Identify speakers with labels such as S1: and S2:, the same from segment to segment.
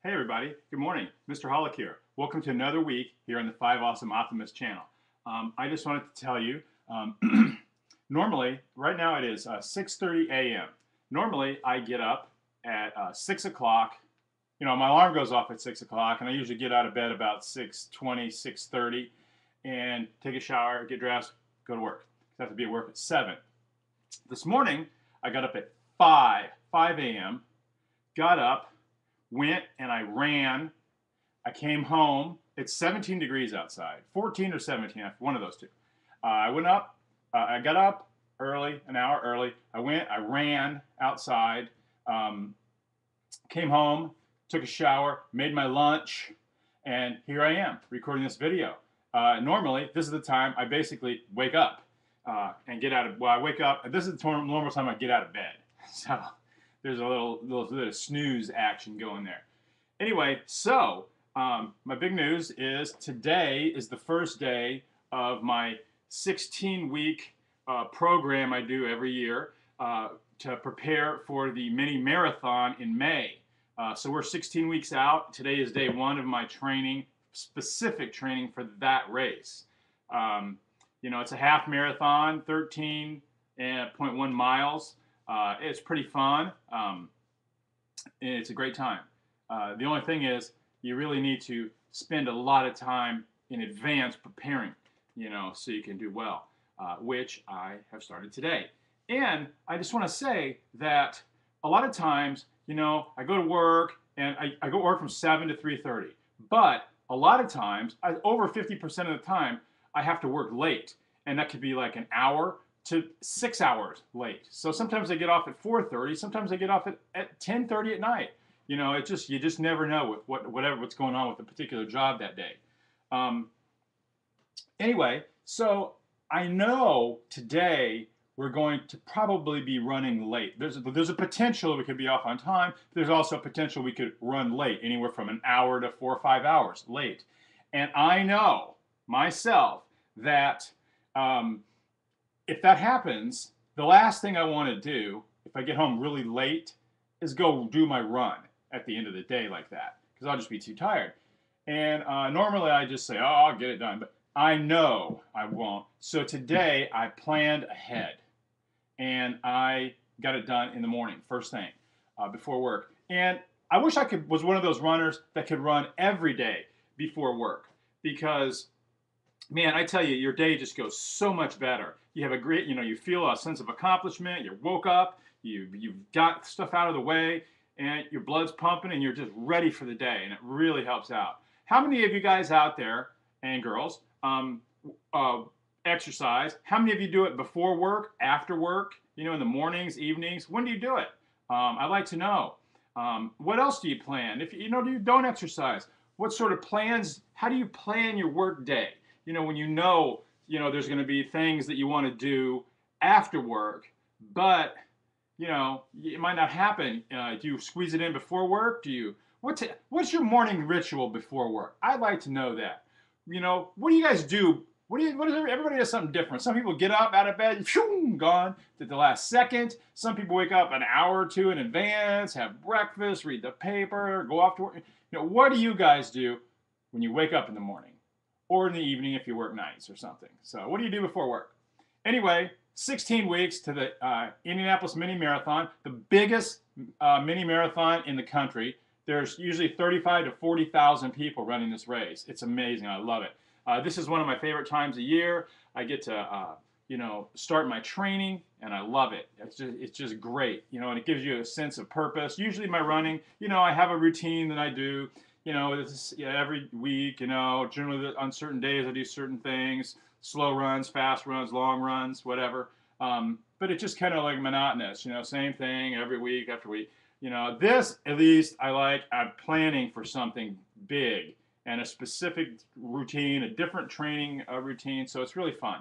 S1: Hey everybody, good morning. Mr. Hollick here. Welcome to another week here on the 5 Awesome Optimists channel. I just wanted to tell you, normally, right now it is 6:30 a.m. Normally I get up at 6 o'clock. You know, my alarm goes off at 6 o'clock and I usually get out of bed about 6:20, 6:30 and take a shower, get dressed, go to work. I have to be at work at 7. This morning I got up at 5 a.m., got up, went and I ran. I came home. It's 17 degrees outside, 14 or 17, one of those two. I went up. I got up early, an hour early. I went. I ran outside. Came home, took a shower, made my lunch, and here I am recording this video. Normally, this is the time I basically wake up and get out of. Well, I wake up. This is the normal time I get out of bed. So there's a little bit of snooze action going there. Anyway, so my big news is today is the first day of my 16-week program I do every year to prepare for the mini marathon in May. So we're 16 weeks out. Today is day one of my training, specific training for that race. You know, it's a half marathon, 13.1 miles. It's pretty fun. It's a great time. The only thing is you really need to spend a lot of time in advance preparing, you know, so you can do well, which I have started today. And I just want to say that a lot of times, you know, I go to work and I go to work from 7 to 3:30. But a lot of times, over 50% of the time, I have to work late. And that could be like an hour to 6 hours late. So sometimes I get off at 4:30. Sometimes I get off at 10:30 at night. You know, you just never know with what's going on with a particular job that day. Anyway, so I know today we're going to probably be running late. There's a potential we could be off on time. There's also a potential we could run late, anywhere from an hour to 4 or 5 hours late. And I know myself that if that happens, the last thing I want to do if I get home really late is go do my run at the end of the day like that, because I'll just be too tired. And normally I just say, oh, I'll get it done, but I know I won't. So today I planned ahead and I got it done in the morning, first thing, before work. And I wish I was one of those runners that could run every day before work, because man, I tell you, your day just goes so much better. You have a great, you know, you feel a sense of accomplishment. You woke up, you've got stuff out of the way, and your blood's pumping, and you're just ready for the day, and it really helps out. How many of you guys out there, and girls, exercise? How many of you do it before work, after work, you know, in the mornings, evenings? When do you do it? I'd like to know. What else do you plan? If you know you don't exercise, what sort of plans, how do you plan your work day? You know, when you know there's going to be things that you want to do after work, but you know it might not happen. Do you squeeze it in before work? What's your morning ritual before work? I'd like to know that. You know, what do you guys do? Everybody does something different. Some people get up out of bed, phew, gone to the last second. Some people wake up an hour or two in advance, have breakfast, read the paper, go off to work. You know, what do you guys do when you wake up in the morning? Or in the evening if you work nights or something. So what do you do before work? Anyway, 16 weeks to the Indianapolis Mini Marathon, the biggest mini marathon in the country. There's usually 35 to 40,000 people running this race. It's amazing. I love it. This is one of my favorite times of year. I get to you know, start my training, and I love it. It's just great, you know, and it gives you a sense of purpose. Usually my running, you know, I have a routine that I do. You know, every week, you know, generally on certain days I do certain things, slow runs, fast runs, long runs, whatever. But it's just kind of like monotonous, you know, same thing every week after week. You know, this at least I'm planning for something big and a specific routine, a different training routine. So it's really fun.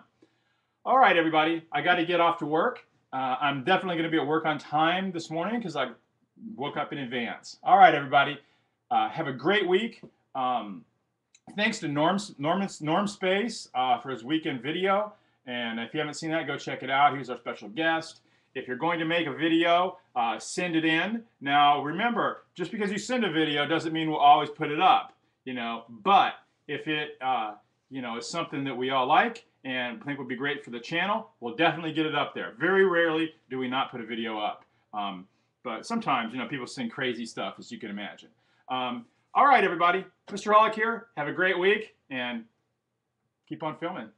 S1: All right, everybody, I got to get off to work. I'm definitely going to be at work on time this morning because I woke up in advance. All right, everybody. Have a great week. Thanks to Norm Space for his weekend video. And if you haven't seen that, go check it out. He was our special guest. if you're going to make a video, send it in. Now, remember, just because you send a video doesn't mean we'll always put it up, you know, but if it, you know, is something that we all like and think would be great for the channel, we'll definitely get it up there. Very rarely do we not put a video up. But sometimes, you know, people send crazy stuff, as you can imagine. All right, everybody. Mr. Hollick here. Have a great week, and keep on filming.